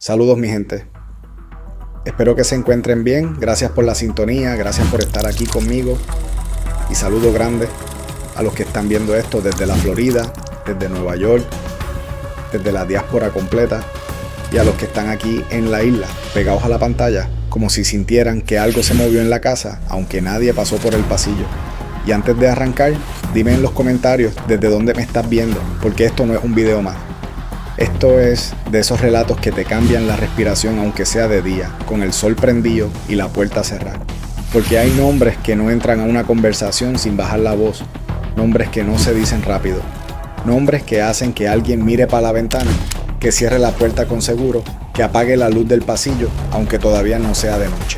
Saludos mi gente. Espero que se encuentren bien. Gracias por la sintonía, gracias por estar aquí conmigo. Y saludo grande a los que están viendo esto desde la Florida, desde Nueva York, desde la diáspora completa. Y a los que están aquí en la isla, pegados a la pantalla, como si sintieran que algo se movió en la casa, aunque nadie pasó por el pasillo. Y antes de arrancar, dime en los comentarios desde dónde me estás viendo, porque esto no es un video más. Esto es de esos relatos que te cambian la respiración aunque sea de día, con el sol prendido y la puerta cerrada. Porque hay nombres que no entran a una conversación sin bajar la voz, nombres que no se dicen rápido, nombres que hacen que alguien mire para la ventana, que cierre la puerta con seguro, que apague la luz del pasillo aunque todavía no sea de noche.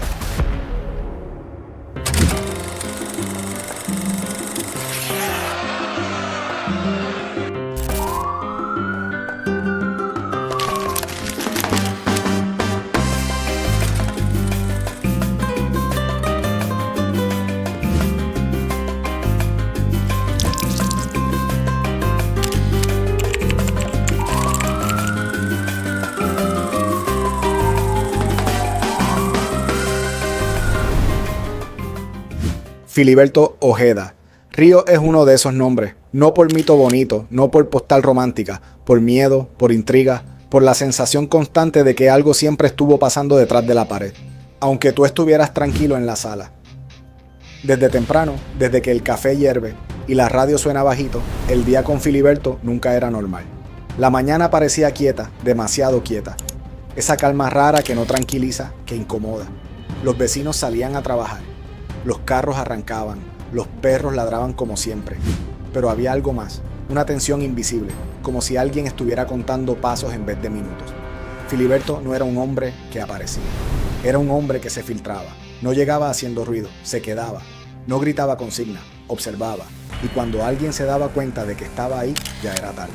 Filiberto Ojeda. Río es uno de esos nombres, no por mito bonito, no por postal romántica, por miedo, por intriga, por la sensación constante de que algo siempre estuvo pasando detrás de la pared, aunque tú estuvieras tranquilo en la sala. Desde temprano, desde que el café hierve y la radio suena bajito, el día con Filiberto nunca era normal. La mañana parecía quieta, demasiado quieta. Esa calma rara que no tranquiliza, que incomoda. Los vecinos salían a trabajar. Los carros arrancaban, los perros ladraban como siempre, pero había algo más, una tensión invisible, como si alguien estuviera contando pasos en vez de minutos. Filiberto no era un hombre que aparecía, era un hombre que se filtraba, no llegaba haciendo ruido, se quedaba, no gritaba consigna, observaba, y cuando alguien se daba cuenta de que estaba ahí, ya era tarde.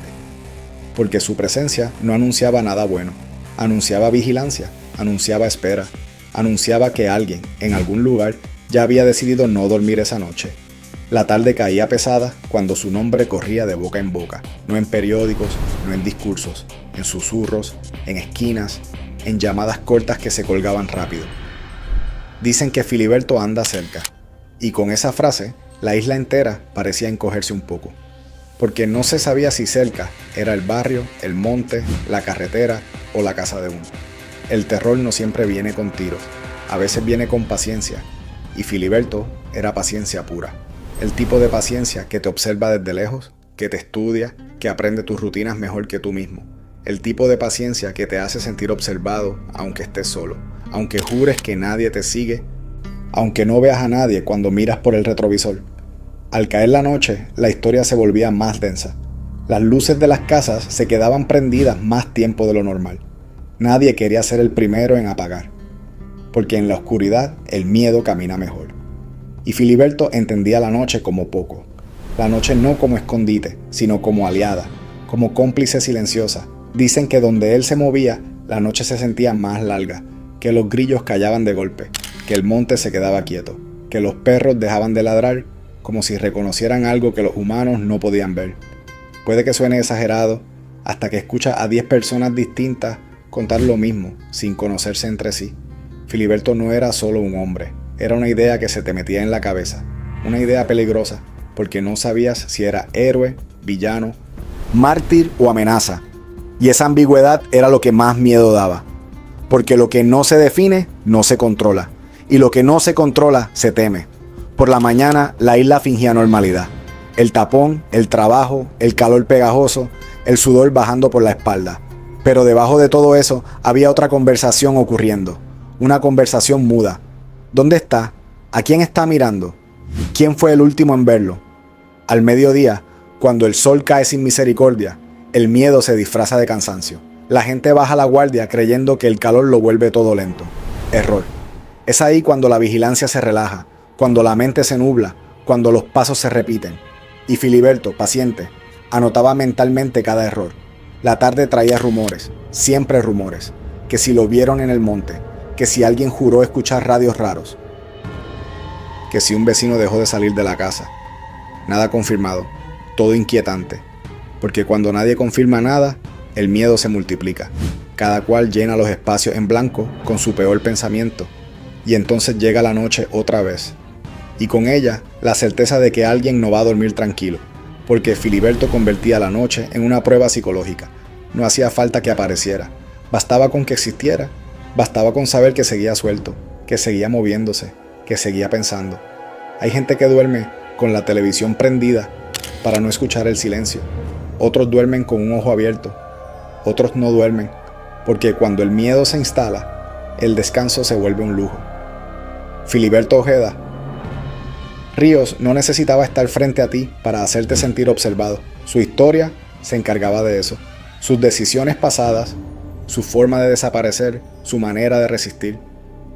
Porque su presencia no anunciaba nada bueno, anunciaba vigilancia, anunciaba espera, anunciaba que alguien, en algún lugar, ya había decidido no dormir esa noche. La tarde caía pesada cuando su nombre corría de boca en boca, no en periódicos, no en discursos, en susurros, en esquinas, en llamadas cortas que se colgaban rápido. Dicen que Filiberto anda cerca, y con esa frase, la isla entera parecía encogerse un poco, porque no se sabía si cerca era el barrio, el monte, la carretera o la casa de uno. El terror no siempre viene con tiros, a veces viene con paciencia. Y Filiberto era paciencia pura, el tipo de paciencia que te observa desde lejos, que te estudia, que aprende tus rutinas mejor que tú mismo, el tipo de paciencia que te hace sentir observado aunque estés solo, aunque jures que nadie te sigue, aunque no veas a nadie cuando miras por el retrovisor. Al caer la noche, la historia se volvía más densa. Las luces de las casas se quedaban prendidas más tiempo de lo normal. Nadie quería ser el primero en apagar. Porque en la oscuridad el miedo camina mejor. Y Filiberto entendía la noche como poco. La noche no como escondite, sino como aliada, como cómplice silenciosa. Dicen que donde él se movía, la noche se sentía más larga, que los grillos callaban de golpe, que el monte se quedaba quieto, que los perros dejaban de ladrar, como si reconocieran algo que los humanos no podían ver. Puede que suene exagerado, hasta que escucha a 10 personas distintas contar lo mismo, sin conocerse entre sí. Filiberto no era solo un hombre, era una idea que se te metía en la cabeza, una idea peligrosa, porque no sabías si era héroe, villano, mártir o amenaza. Y esa ambigüedad era lo que más miedo daba, porque lo que no se define, no se controla, y lo que no se controla, se teme. Por la mañana, la isla fingía normalidad. El tapón, el trabajo, el calor pegajoso, el sudor bajando por la espalda. Pero debajo de todo eso, había otra conversación ocurriendo. Una conversación muda. ¿Dónde está? ¿A quién está mirando? ¿Quién fue el último en verlo? Al mediodía, cuando el sol cae sin misericordia, el miedo se disfraza de cansancio. La gente baja la guardia creyendo que el calor lo vuelve todo lento. Error. Es ahí cuando la vigilancia se relaja, cuando la mente se nubla, cuando los pasos se repiten. Y Filiberto, paciente, anotaba mentalmente cada error. La tarde traía rumores, siempre rumores, que si lo vieron en el monte, que si alguien juró escuchar radios raros, que si un vecino dejó de salir de la casa. Nada confirmado, todo inquietante, porque cuando nadie confirma nada, el miedo se multiplica. Cada cual llena los espacios en blanco con su peor pensamiento. Y entonces llega la noche otra vez. Y con ella, la certeza de que alguien no va a dormir tranquilo. Porque Filiberto convertía la noche en una prueba psicológica. No hacía falta que apareciera. Bastaba con que existiera. Bastaba con saber que seguía suelto, que seguía moviéndose, que seguía pensando. Hay gente que duerme con la televisión prendida para no escuchar el silencio. Otros duermen con un ojo abierto. Otros no duermen, porque cuando el miedo se instala, el descanso se vuelve un lujo. Filiberto Ojeda. Ríos no necesitaba estar frente a ti para hacerte sentir observado. Su historia se encargaba de eso. Sus decisiones pasadas, su forma de desaparecer, su manera de resistir.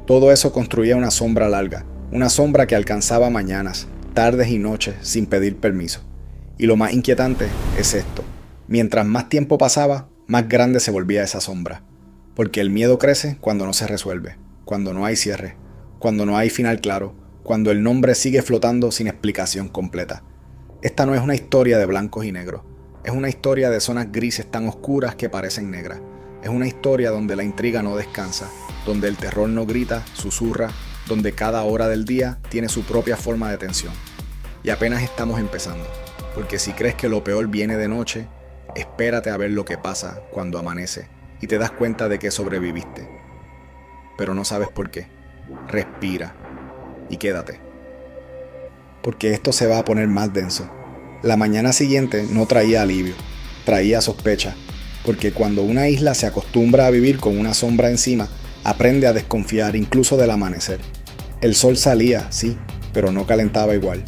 Todo eso construía una sombra larga, una sombra que alcanzaba mañanas, tardes y noches sin pedir permiso. Y lo más inquietante es esto. Mientras más tiempo pasaba, más grande se volvía esa sombra. Porque el miedo crece cuando no se resuelve, cuando no hay cierre, cuando no hay final claro, cuando el nombre sigue flotando sin explicación completa. Esta no es una historia de blancos y negros, es una historia de zonas grises tan oscuras que parecen negras. Es una historia donde la intriga no descansa, donde el terror no grita, susurra, donde cada hora del día tiene su propia forma de tensión. Y apenas estamos empezando, porque si crees que lo peor viene de noche, espérate a ver lo que pasa cuando amanece y te das cuenta de que sobreviviste. Pero no sabes por qué. Respira y quédate. Porque esto se va a poner más denso. La mañana siguiente no traía alivio, traía sospecha. Porque cuando una isla se acostumbra a vivir con una sombra encima, aprende a desconfiar incluso del amanecer. El sol salía, sí, pero no calentaba igual.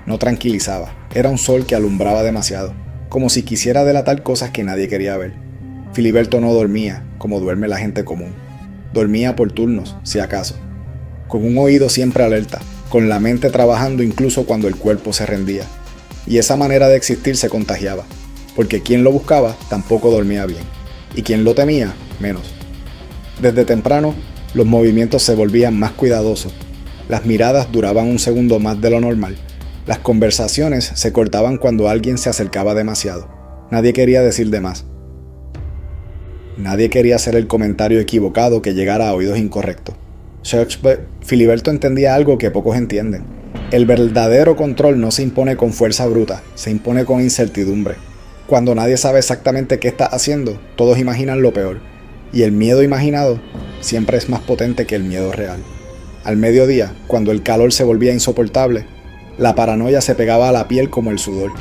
No tranquilizaba. Era un sol que alumbraba demasiado, como si quisiera delatar cosas que nadie quería ver. Filiberto no dormía, como duerme la gente común. Dormía por turnos, si acaso. Con un oído siempre alerta, con la mente trabajando incluso cuando el cuerpo se rendía. Y esa manera de existir se contagiaba. Porque quien lo buscaba tampoco dormía bien, y quien lo temía, menos. Desde temprano, los movimientos se volvían más cuidadosos, las miradas duraban un segundo más de lo normal, las conversaciones se cortaban cuando alguien se acercaba demasiado. Nadie quería decir de más. Nadie quería hacer el comentario equivocado que llegara a oídos incorrectos. Filiberto entendía algo que pocos entienden. El verdadero control no se impone con fuerza bruta, se impone con incertidumbre. Cuando nadie sabe exactamente qué está haciendo, todos imaginan lo peor. Y el miedo imaginado siempre es más potente que el miedo real. Al mediodía, cuando el calor se volvía insoportable, la paranoia se pegaba a la piel como el sudor.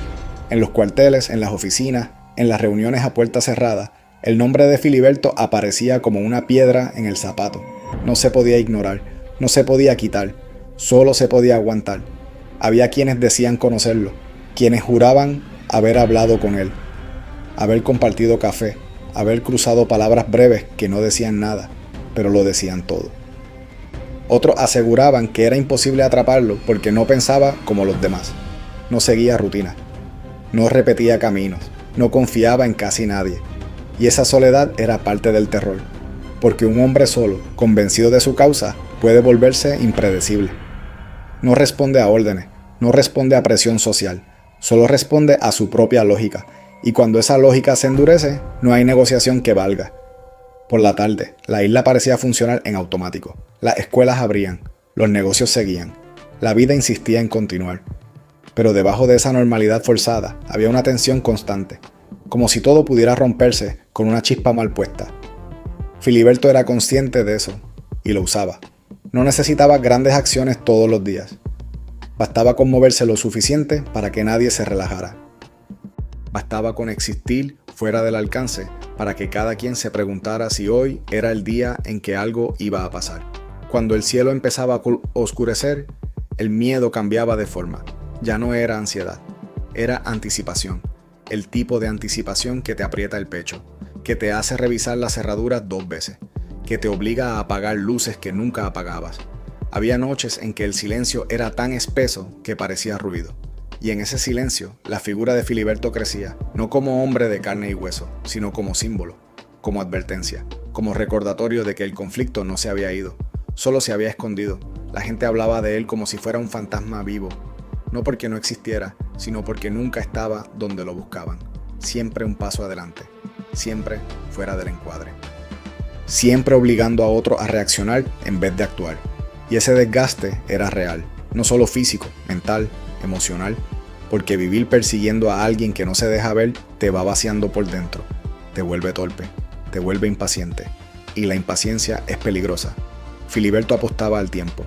En los cuarteles, en las oficinas, en las reuniones a puerta cerrada, el nombre de Filiberto aparecía como una piedra en el zapato. No se podía ignorar, no se podía quitar, solo se podía aguantar. Había quienes decían conocerlo, quienes juraban haber hablado con él, haber compartido café, haber cruzado palabras breves que no decían nada, pero lo decían todo. Otros aseguraban que era imposible atraparlo porque no pensaba como los demás, no seguía rutina, no repetía caminos, no confiaba en casi nadie. Y esa soledad era parte del terror, porque un hombre solo, convencido de su causa, puede volverse impredecible. No responde a órdenes, no responde a presión social, solo responde a su propia lógica, y cuando esa lógica se endurece, no hay negociación que valga. Por la tarde, la isla parecía funcionar en automático. Las escuelas abrían, los negocios seguían, la vida insistía en continuar. Pero debajo de esa normalidad forzada había una tensión constante, como si todo pudiera romperse con una chispa mal puesta. Filiberto era consciente de eso, y lo usaba. No necesitaba grandes acciones todos los días. Bastaba con moverse lo suficiente para que nadie se relajara. Bastaba con existir fuera del alcance para que cada quien se preguntara si hoy era el día en que algo iba a pasar. Cuando el cielo empezaba a oscurecer, el miedo cambiaba de forma. Ya no era ansiedad, era anticipación. El tipo de anticipación que te aprieta el pecho, que te hace revisar las cerraduras 2 veces, que te obliga a apagar luces que nunca apagabas. Había noches en que el silencio era tan espeso que parecía ruido. Y en ese silencio, la figura de Filiberto crecía, no como hombre de carne y hueso, sino como símbolo, como advertencia, como recordatorio de que el conflicto no se había ido, solo se había escondido. La gente hablaba de él como si fuera un fantasma vivo, no porque no existiera, sino porque nunca estaba donde lo buscaban, siempre un paso adelante, siempre fuera del encuadre. siempre obligando a otro a reaccionar en vez de actuar. Y ese desgaste era real, no solo físico, mental, emocional, porque vivir persiguiendo a alguien que no se deja ver te va vaciando por dentro, te vuelve torpe, te vuelve impaciente, y la impaciencia es peligrosa. Filiberto apostaba al tiempo.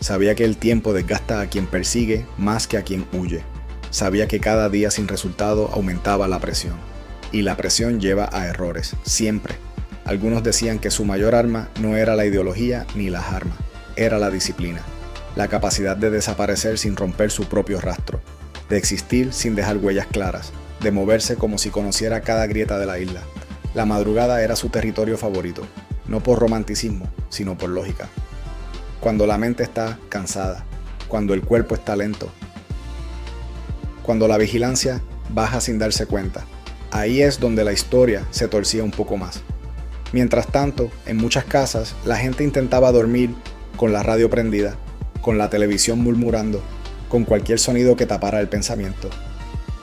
Sabía que el tiempo desgasta a quien persigue más que a quien huye. Sabía que cada día sin resultado aumentaba la presión. Y la presión lleva a errores, siempre. Algunos decían que su mayor arma no era la ideología ni las armas, era la disciplina. La capacidad de desaparecer sin romper su propio rastro, de existir sin dejar huellas claras, de moverse como si conociera cada grieta de la isla. La madrugada era su territorio favorito, no por romanticismo, sino por lógica. Cuando la mente está cansada, cuando el cuerpo está lento, cuando la vigilancia baja sin darse cuenta, ahí es donde la historia se torcía un poco más. Mientras tanto, en muchas casas, la gente intentaba dormir con la radio prendida, con la televisión murmurando, con cualquier sonido que tapara el pensamiento.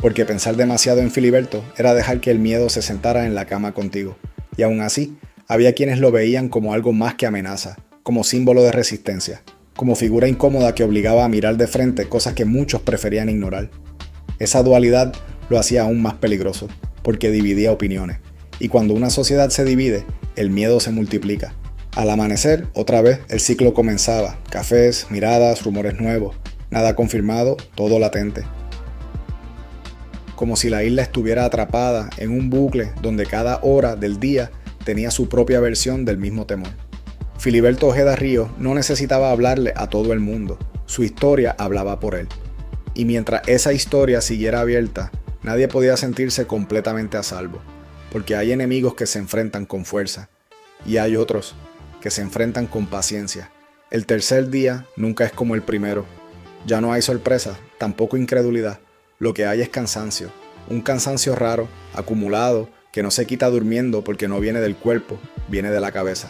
Porque pensar demasiado en Filiberto era dejar que el miedo se sentara en la cama contigo. Y aún así, había quienes lo veían como algo más que amenaza, como símbolo de resistencia, como figura incómoda que obligaba a mirar de frente cosas que muchos preferían ignorar. Esa dualidad lo hacía aún más peligroso, porque dividía opiniones. Y cuando una sociedad se divide, el miedo se multiplica. Al amanecer, otra vez, el ciclo comenzaba. Cafés, miradas, rumores nuevos. Nada confirmado, todo latente. Como si la isla estuviera atrapada en un bucle donde cada hora del día tenía su propia versión del mismo temor. Filiberto Ojeda Ríos no necesitaba hablarle a todo el mundo. Su historia hablaba por él. Y mientras esa historia siguiera abierta, nadie podía sentirse completamente a salvo. Porque hay enemigos que se enfrentan con fuerza. Y hay otros que se enfrentan con paciencia. El tercer día nunca es como el primero. Ya no hay sorpresa, tampoco incredulidad. Lo que hay es cansancio. Un cansancio raro, acumulado, que no se quita durmiendo porque no viene del cuerpo, viene de la cabeza.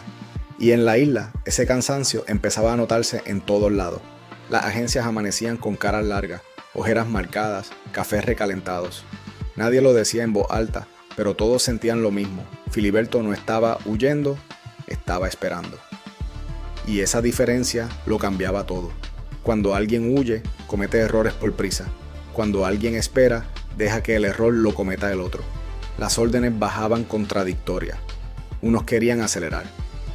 Y en la isla, ese cansancio empezaba a notarse en todos lados. Las agencias amanecían con caras largas, ojeras marcadas, cafés recalentados. Nadie lo decía en voz alta, pero todos sentían lo mismo. Filiberto no estaba huyendo, estaba esperando. Y esa diferencia lo cambiaba todo. Cuando alguien huye, comete errores por prisa. Cuando alguien espera, deja que el error lo cometa el otro. Las órdenes bajaban contradictorias. Unos querían acelerar,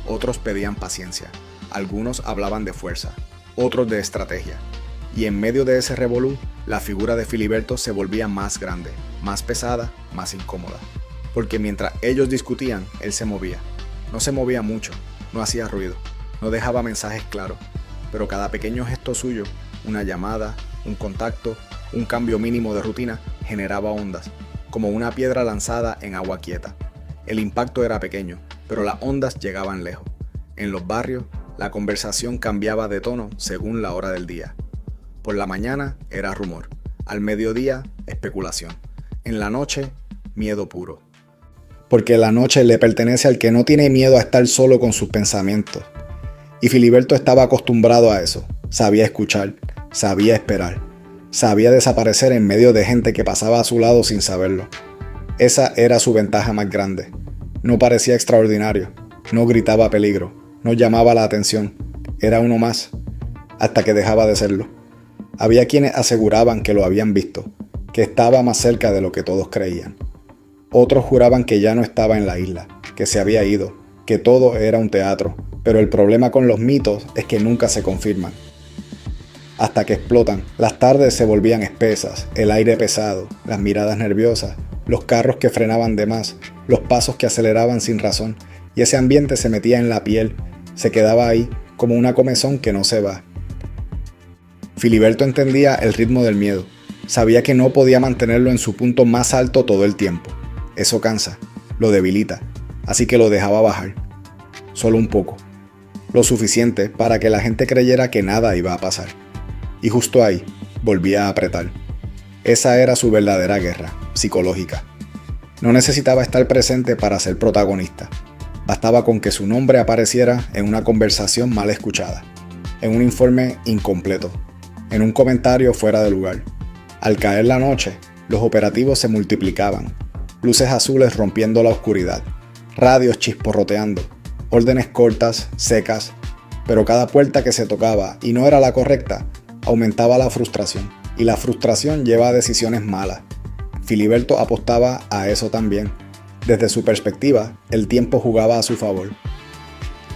otros pedían paciencia. Algunos hablaban de fuerza, otros de estrategia. Y en medio de ese revolú, la figura de Filiberto se volvía más grande, más pesada, más incómoda. Porque mientras ellos discutían, él se movía. No se movía mucho, no hacía ruido, no dejaba mensajes claros, pero cada pequeño gesto suyo, una llamada, un contacto, un cambio mínimo de rutina, generaba ondas, como una piedra lanzada en agua quieta. El impacto era pequeño, pero las ondas llegaban lejos. En los barrios, la conversación cambiaba de tono según la hora del día. Por la mañana era rumor, al mediodía especulación, en la noche miedo puro. Porque la noche le pertenece al que no tiene miedo a estar solo con sus pensamientos. Y Filiberto estaba acostumbrado a eso, sabía escuchar, sabía esperar, sabía desaparecer en medio de gente que pasaba a su lado sin saberlo. Esa era su ventaja más grande. No parecía extraordinario, no gritaba peligro, no llamaba la atención, era uno más, hasta que dejaba de serlo. Había quienes aseguraban que lo habían visto, que estaba más cerca de lo que todos creían. Otros juraban que ya no estaba en la isla, que se había ido, que todo era un teatro, pero el problema con los mitos es que nunca se confirman. Hasta que explotan, las tardes se volvían espesas, el aire pesado, las miradas nerviosas, los carros que frenaban de más, los pasos que aceleraban sin razón, y ese ambiente se metía en la piel, se quedaba ahí como una comezón que no se va. Filiberto entendía el ritmo del miedo, sabía que no podía mantenerlo en su punto más alto todo el tiempo. Eso cansa, lo debilita, así que lo dejaba bajar, solo un poco, lo suficiente para que la gente creyera que nada iba a pasar. Y justo ahí, volvía a apretar. Esa era su verdadera guerra, psicológica. No necesitaba estar presente para ser protagonista. Bastaba con que su nombre apareciera en una conversación mal escuchada, en un informe incompleto, en un comentario fuera de lugar. Al caer la noche, los operativos se multiplicaban, luces azules rompiendo la oscuridad, radios chisporroteando, órdenes cortas, secas, pero cada puerta que se tocaba y no era la correcta, aumentaba la frustración. Y la frustración lleva a decisiones malas. Filiberto apostaba a eso también. Desde su perspectiva, el tiempo jugaba a su favor.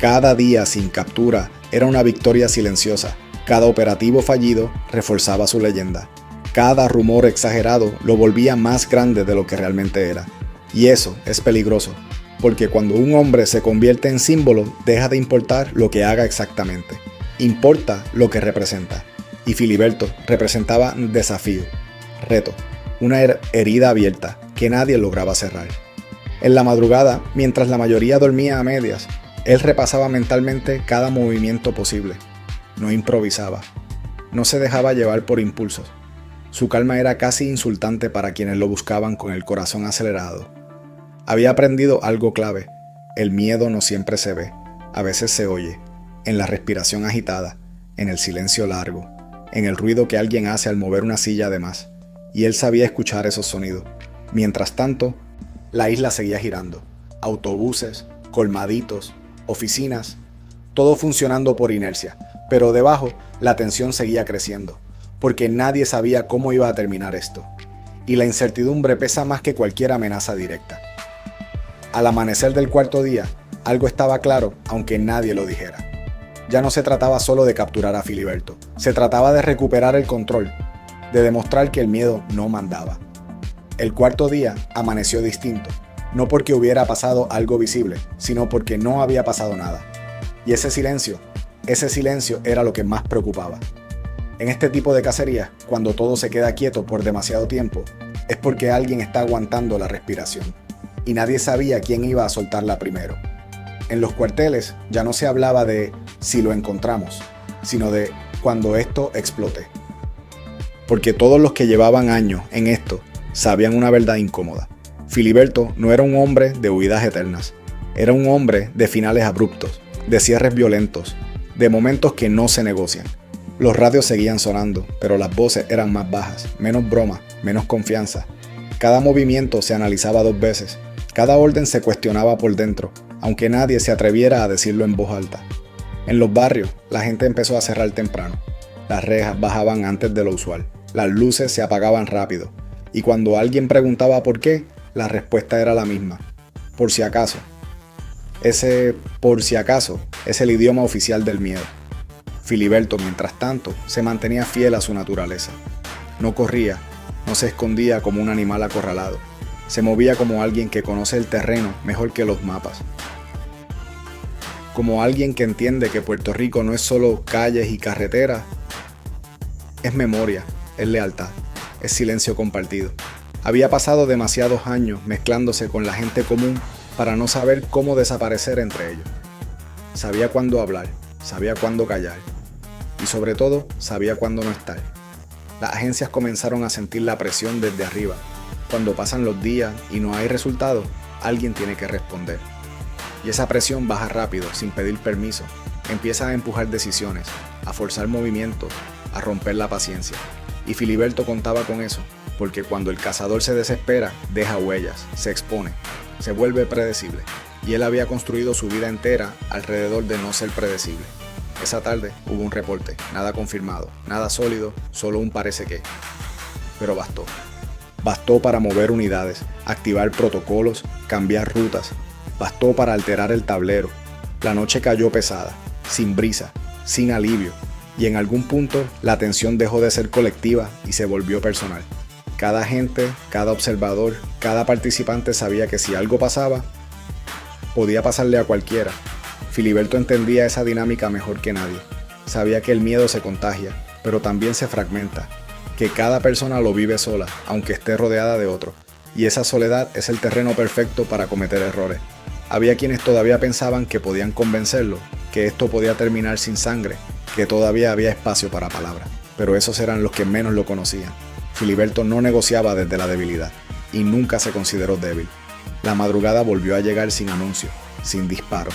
Cada día sin captura era una victoria silenciosa. Cada operativo fallido reforzaba su leyenda. Cada rumor exagerado lo volvía más grande de lo que realmente era. Y eso es peligroso, porque cuando un hombre se convierte en símbolo, deja de importar lo que haga exactamente. Importa lo que representa. Y Filiberto representaba desafío, reto, una herida abierta que nadie lograba cerrar. En la madrugada, mientras la mayoría dormía a medias, él repasaba mentalmente cada movimiento posible. No improvisaba. No se dejaba llevar por impulsos. Su calma era casi insultante para quienes lo buscaban con el corazón acelerado. Había aprendido algo clave. El miedo no siempre se ve, a veces se oye, en la respiración agitada, en el silencio largo, en el ruido que alguien hace al mover una silla de más. Y él sabía escuchar esos sonidos. Mientras tanto, la isla seguía girando. Autobuses, colmaditos, oficinas, todo funcionando por inercia. Pero debajo, la tensión seguía creciendo, porque nadie sabía cómo iba a terminar esto. Y la incertidumbre pesa más que cualquier amenaza directa. Al amanecer del cuarto día, algo estaba claro, aunque nadie lo dijera. Ya no se trataba solo de capturar a Filiberto, se trataba de recuperar el control, de demostrar que el miedo no mandaba. El cuarto día amaneció distinto, no porque hubiera pasado algo visible, sino porque no había pasado nada. Y ese silencio era lo que más preocupaba. En este tipo de cacerías, cuando todo se queda quieto por demasiado tiempo, es porque alguien está aguantando la respiración, y nadie sabía quién iba a soltarla primero. En los cuarteles ya no se hablaba de si lo encontramos, sino de cuando esto explote. Porque todos los que llevaban años en esto sabían una verdad incómoda. Filiberto no era un hombre de huidas eternas, era un hombre de finales abruptos, de cierres violentos, de momentos que no se negocian. Los radios seguían sonando, pero las voces eran más bajas, menos broma, menos confianza. Cada movimiento se analizaba 2 veces, cada orden se cuestionaba por dentro, aunque nadie se atreviera a decirlo en voz alta. En los barrios, la gente empezó a cerrar temprano. Las rejas bajaban antes de lo usual, las luces se apagaban rápido, y cuando alguien preguntaba por qué, la respuesta era la misma: por si acaso. Ese por si acaso es el idioma oficial del miedo. Filiberto, mientras tanto, se mantenía fiel a su naturaleza. No corría, no se escondía como un animal acorralado. Se movía como alguien que conoce el terreno mejor que los mapas. Como alguien que entiende que Puerto Rico no es solo calles y carreteras, es memoria, es lealtad, es silencio compartido. Había pasado demasiados años mezclándose con la gente común para no saber cómo desaparecer entre ellos. Sabía cuándo hablar, sabía cuándo callar y sobre todo sabía cuándo no estar. Las agencias comenzaron a sentir la presión desde arriba. Cuando pasan los días y no hay resultados, alguien tiene que responder. Y esa presión baja rápido, sin pedir permiso. Empieza a empujar decisiones, a forzar movimientos, a romper la paciencia. Y Filiberto contaba con eso, porque cuando el cazador se desespera, deja huellas, se expone, se vuelve predecible. Y él había construido su vida entera alrededor de no ser predecible. Esa tarde hubo un reporte, nada confirmado, nada sólido, solo un parece que. Pero bastó. Bastó para mover unidades, activar protocolos, cambiar rutas. Bastó para alterar el tablero. La noche cayó pesada, sin brisa, sin alivio. Y en algún punto la tensión dejó de ser colectiva y se volvió personal. Cada agente, cada observador, cada participante sabía que si algo pasaba, podía pasarle a cualquiera. Filiberto entendía esa dinámica mejor que nadie. Sabía que el miedo se contagia, pero también se fragmenta, que cada persona lo vive sola, aunque esté rodeada de otros, y esa soledad es el terreno perfecto para cometer errores. Había quienes todavía pensaban que podían convencerlo, que esto podía terminar sin sangre, que todavía había espacio para palabras, pero esos eran los que menos lo conocían. Filiberto no negociaba desde la debilidad, y nunca se consideró débil. La madrugada volvió a llegar sin anuncio, sin disparos,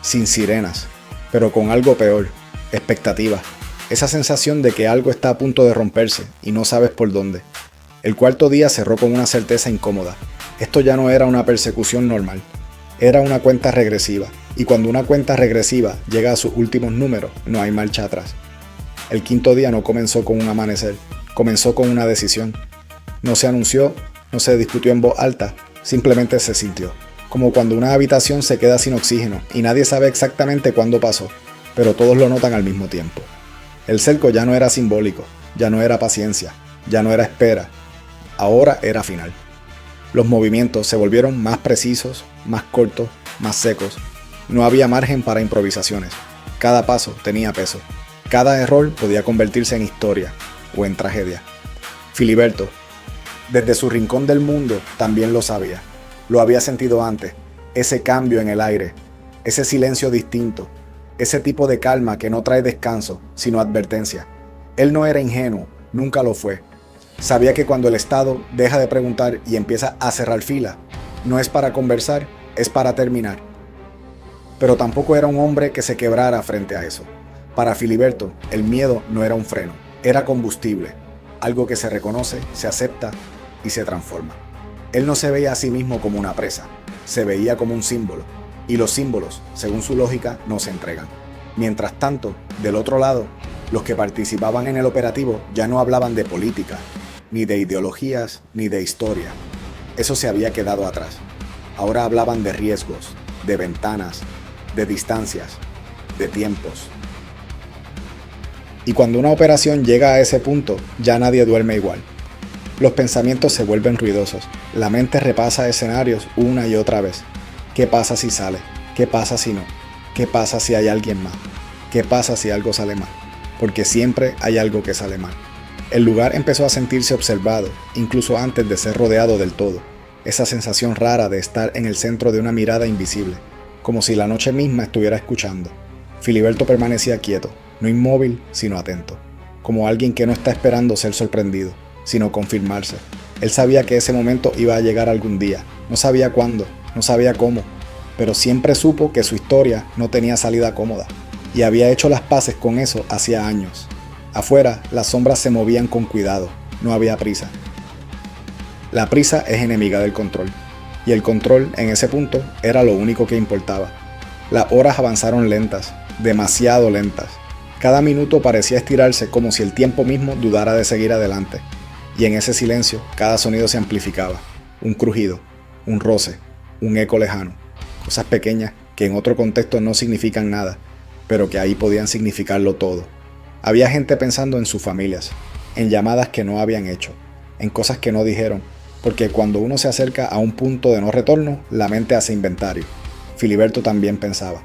sin sirenas, pero con algo peor, expectativa. Esa sensación de que algo está a punto de romperse y no sabes por dónde. El cuarto día cerró con una certeza incómoda. Esto ya no era una persecución normal, era una cuenta regresiva. Y cuando una cuenta regresiva llega a sus últimos números, no hay marcha atrás. El quinto día no comenzó con un amanecer, comenzó con una decisión. No se anunció, no se discutió en voz alta, simplemente se sintió. Como cuando una habitación se queda sin oxígeno y nadie sabe exactamente cuándo pasó, pero todos lo notan al mismo tiempo. El cerco ya no era simbólico, ya no era paciencia, ya no era espera, ahora era final. Los movimientos se volvieron más precisos, más cortos, más secos. No había margen para improvisaciones. Cada paso tenía peso. Cada error podía convertirse en historia o en tragedia. Filiberto, desde su rincón del mundo, también lo sabía. Lo había sentido antes. Ese cambio en el aire, ese silencio distinto, ese tipo de calma que no trae descanso, sino advertencia. Él no era ingenuo, nunca lo fue. Sabía que cuando el Estado deja de preguntar y empieza a cerrar fila, no es para conversar, es para terminar. Pero tampoco era un hombre que se quebrara frente a eso. Para Filiberto, el miedo no era un freno, era combustible, algo que se reconoce, se acepta y se transforma. Él no se veía a sí mismo como una presa, se veía como un símbolo, y los símbolos, según su lógica, no se entregan. Mientras tanto, del otro lado, los que participaban en el operativo ya no hablaban de política, ni de ideologías, ni de historia. Eso se había quedado atrás. Ahora hablaban de riesgos, de ventanas, de distancias, de tiempos. Y cuando una operación llega a ese punto, ya nadie duerme igual. Los pensamientos se vuelven ruidosos. La mente repasa escenarios una y otra vez. ¿Qué pasa si sale? ¿Qué pasa si no? ¿Qué pasa si hay alguien más? ¿Qué pasa si algo sale mal? Porque siempre hay algo que sale mal. El lugar empezó a sentirse observado, incluso antes de ser rodeado del todo. Esa sensación rara de estar en el centro de una mirada invisible, como si la noche misma estuviera escuchando. Filiberto permanecía quieto, no inmóvil, sino atento, como alguien que no está esperando ser sorprendido, sino confirmarse. Él sabía que ese momento iba a llegar algún día, no sabía cuándo, no sabía cómo, pero siempre supo que su historia no tenía salida cómoda, y había hecho las paces con eso hacía años. Afuera, las sombras se movían con cuidado, no había prisa. La prisa es enemiga del control, y el control, en ese punto, era lo único que importaba. Las horas avanzaron lentas, demasiado lentas. Cada minuto parecía estirarse como si el tiempo mismo dudara de seguir adelante. Y en ese silencio, cada sonido se amplificaba. Un crujido, un roce, un eco lejano. Cosas pequeñas que en otro contexto no significan nada, pero que ahí podían significarlo todo. Había gente pensando en sus familias, en llamadas que no habían hecho, en cosas que no dijeron, porque cuando uno se acerca a un punto de no retorno, la mente hace inventario. Filiberto también pensaba,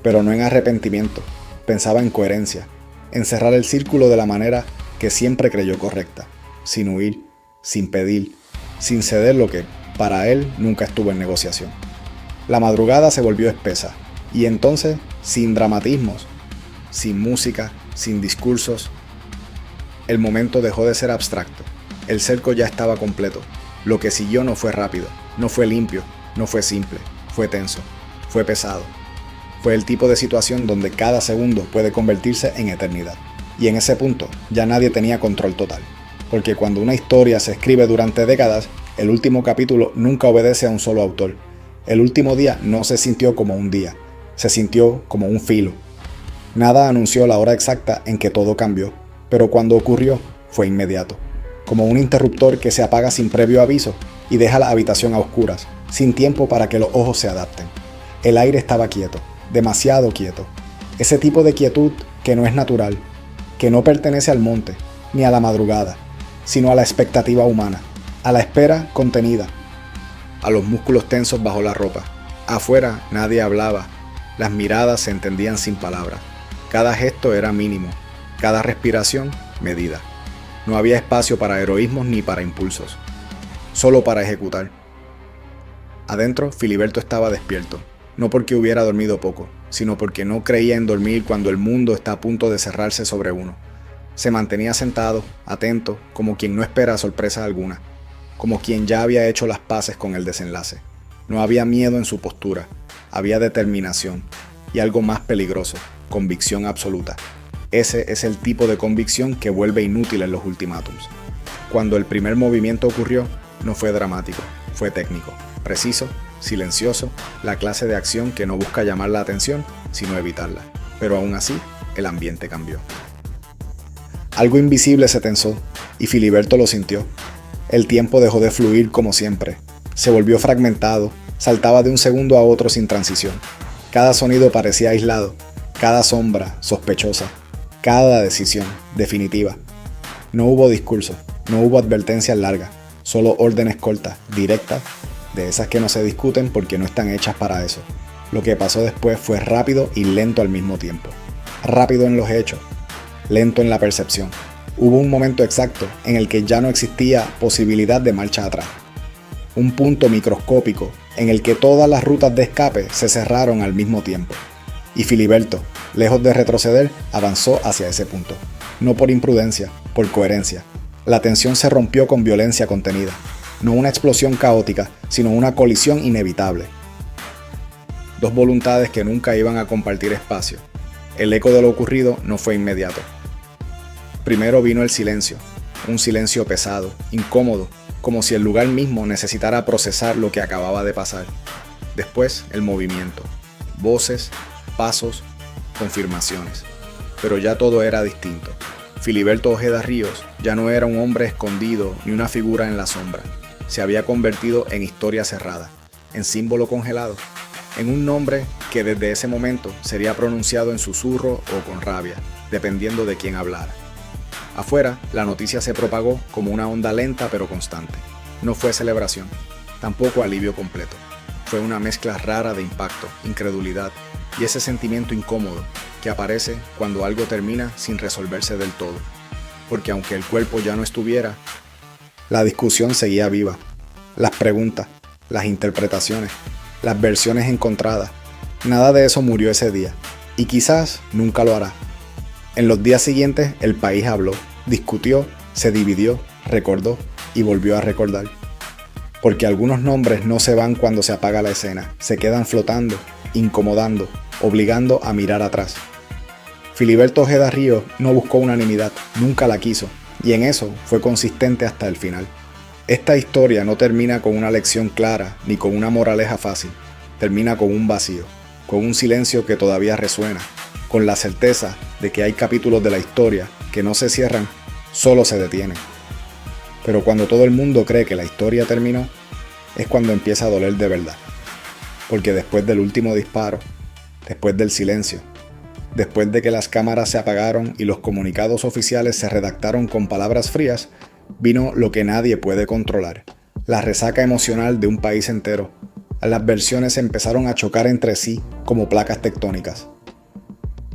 pero no en arrepentimiento, pensaba en coherencia, en cerrar el círculo de la manera que siempre creyó correcta, sin huir, sin pedir, sin ceder lo que, para él, nunca estuvo en negociación. La madrugada se volvió espesa, y entonces, sin dramatismos, sin música, sin discursos, el momento dejó de ser abstracto. El cerco ya estaba completo. Lo que siguió no fue rápido, no fue limpio, no fue simple, fue tenso, fue pesado. Fue el tipo de situación donde cada segundo puede convertirse en eternidad. Y en ese punto ya nadie tenía control total. Porque cuando una historia se escribe durante décadas, el último capítulo nunca obedece a un solo autor. El último día no se sintió como un día, se sintió como un filo. Nada anunció la hora exacta en que todo cambió, pero cuando ocurrió fue inmediato. Como un interruptor que se apaga sin previo aviso y deja la habitación a oscuras, sin tiempo para que los ojos se adapten. El aire estaba quieto, demasiado quieto. Ese tipo de quietud que no es natural, que no pertenece al monte, ni a la madrugada, sino a la expectativa humana, a la espera contenida, a los músculos tensos bajo la ropa. Afuera nadie hablaba, las miradas se entendían sin palabras. Cada gesto era mínimo, cada respiración medida. No había espacio para heroísmos ni para impulsos, solo para ejecutar. Adentro, Filiberto estaba despierto, no porque hubiera dormido poco, sino porque no creía en dormir cuando el mundo está a punto de cerrarse sobre uno. Se mantenía sentado, atento, como quien no espera sorpresa alguna, como quien ya había hecho las paces con el desenlace. No había miedo en su postura, había determinación, y algo más peligroso, convicción absoluta. Ese es el tipo de convicción que vuelve inútil en los ultimátums. Cuando el primer movimiento ocurrió, no fue dramático, fue técnico, preciso, silencioso, la clase de acción que no busca llamar la atención, sino evitarla. Pero aún así, el ambiente cambió. Algo invisible se tensó, y Filiberto lo sintió. El tiempo dejó de fluir como siempre. Se volvió fragmentado, saltaba de un segundo a otro sin transición. Cada sonido parecía aislado, cada sombra sospechosa, cada decisión definitiva. No hubo discurso, no hubo advertencias largas, solo órdenes cortas, directas, de esas que no se discuten porque no están hechas para eso. Lo que pasó después fue rápido y lento al mismo tiempo. Rápido en los hechos, lento en la percepción. Hubo un momento exacto en el que ya no existía posibilidad de marcha atrás. Un punto microscópico en el que todas las rutas de escape se cerraron al mismo tiempo. Y Filiberto, lejos de retroceder, avanzó hacia ese punto. No por imprudencia, por coherencia. La tensión se rompió con violencia contenida. No una explosión caótica, sino una colisión inevitable. Dos voluntades que nunca iban a compartir espacio. El eco de lo ocurrido no fue inmediato. Primero vino el silencio, un silencio pesado, incómodo, como si el lugar mismo necesitara procesar lo que acababa de pasar. Después, el movimiento, voces, pasos, confirmaciones. Pero ya todo era distinto. Filiberto Ojeda Ríos ya no era un hombre escondido ni una figura en la sombra. Se había convertido en historia cerrada, en símbolo congelado, en un nombre que desde ese momento sería pronunciado en susurro o con rabia, dependiendo de quién hablara. Afuera, la noticia se propagó como una onda lenta pero constante. No fue celebración, tampoco alivio completo. Fue una mezcla rara de impacto, incredulidad y ese sentimiento incómodo que aparece cuando algo termina sin resolverse del todo. Porque aunque el cuerpo ya no estuviera, la discusión seguía viva. Las preguntas, las interpretaciones, las versiones encontradas, nada de eso murió ese día, y quizás nunca lo hará. En los días siguientes el país habló, discutió, se dividió, recordó y volvió a recordar. Porque algunos nombres no se van cuando se apaga la escena, se quedan flotando, incomodando, obligando a mirar atrás. Filiberto Ojeda Ríos no buscó unanimidad, nunca la quiso, y en eso fue consistente hasta el final. Esta historia no termina con una lección clara ni con una moraleja fácil, termina con un vacío, con un silencio que todavía resuena, con la certeza de que hay capítulos de la historia que no se cierran, solo se detienen. Pero cuando todo el mundo cree que la historia terminó, es cuando empieza a doler de verdad. Porque después del último disparo, después del silencio, después de que las cámaras se apagaron y los comunicados oficiales se redactaron con palabras frías, vino lo que nadie puede controlar, la resaca emocional de un país entero. Las versiones empezaron a chocar entre sí como placas tectónicas.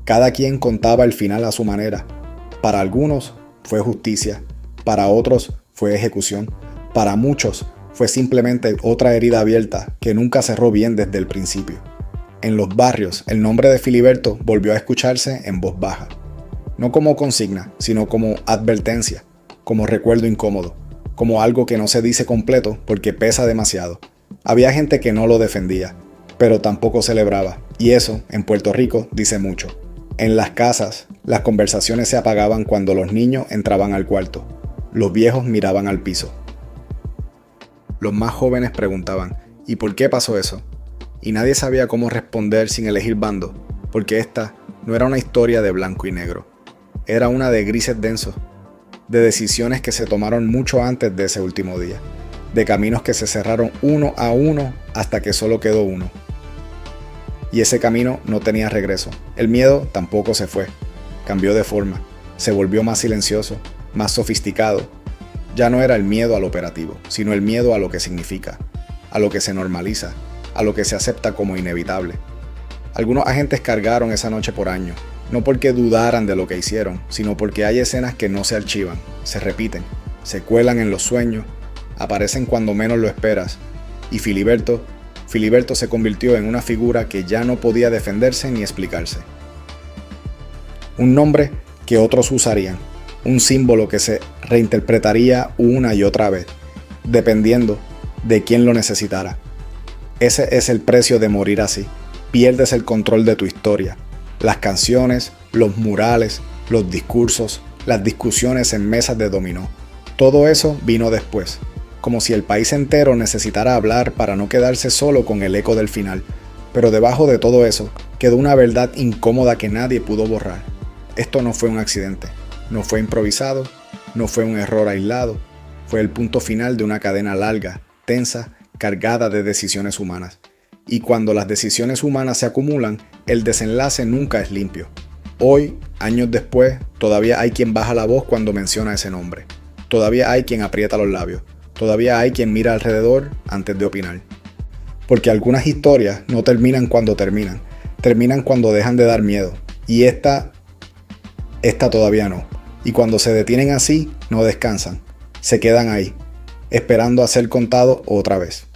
Cada quien contaba el final a su manera. Para algunos fue justicia, para otros fue ejecución, para muchos fue simplemente otra herida abierta que nunca cerró bien desde el principio. En los barrios, el nombre de Filiberto volvió a escucharse en voz baja. No como consigna, sino como advertencia, como recuerdo incómodo, como algo que no se dice completo porque pesa demasiado. Había gente que no lo defendía, pero tampoco celebraba, y eso, en Puerto Rico, dice mucho. En las casas, las conversaciones se apagaban cuando los niños entraban al cuarto. Los viejos miraban al piso. Los más jóvenes preguntaban, ¿y por qué pasó eso? Y nadie sabía cómo responder sin elegir bando, porque esta no era una historia de blanco y negro. Era una de grises densos, de decisiones que se tomaron mucho antes de ese último día, de caminos que se cerraron uno a uno hasta que solo quedó uno. Y ese camino no tenía regreso. El miedo tampoco se fue. Cambió de forma. Se volvió más silencioso, más sofisticado. Ya no era el miedo al operativo, sino el miedo a lo que significa, a lo que se normaliza, a lo que se acepta como inevitable. Algunos agentes cargaron esa noche por años, no porque dudaran de lo que hicieron, sino porque hay escenas que no se archivan, se repiten, se cuelan en los sueños, aparecen cuando menos lo esperas, y Filiberto se convirtió en una figura que ya no podía defenderse ni explicarse. Un nombre que otros usarían, un símbolo que se reinterpretaría una y otra vez, dependiendo de quién lo necesitara. Ese es el precio de morir así. Pierdes el control de tu historia. Las canciones, los murales, los discursos, las discusiones en mesas de dominó. Todo eso vino después, como si el país entero necesitara hablar para no quedarse solo con el eco del final. Pero debajo de todo eso, quedó una verdad incómoda que nadie pudo borrar. Esto no fue un accidente, no fue improvisado, no fue un error aislado, fue el punto final de una cadena larga, tensa, cargada de decisiones humanas. Y cuando las decisiones humanas se acumulan, el desenlace nunca es limpio. Hoy, años después, todavía hay quien baja la voz cuando menciona ese nombre. Todavía hay quien aprieta los labios. Todavía hay quien mira alrededor antes de opinar. Porque algunas historias no terminan cuando terminan. Terminan cuando dejan de dar miedo. Y esta todavía no. Y cuando se detienen así, no descansan. Se quedan ahí, esperando a ser contados otra vez.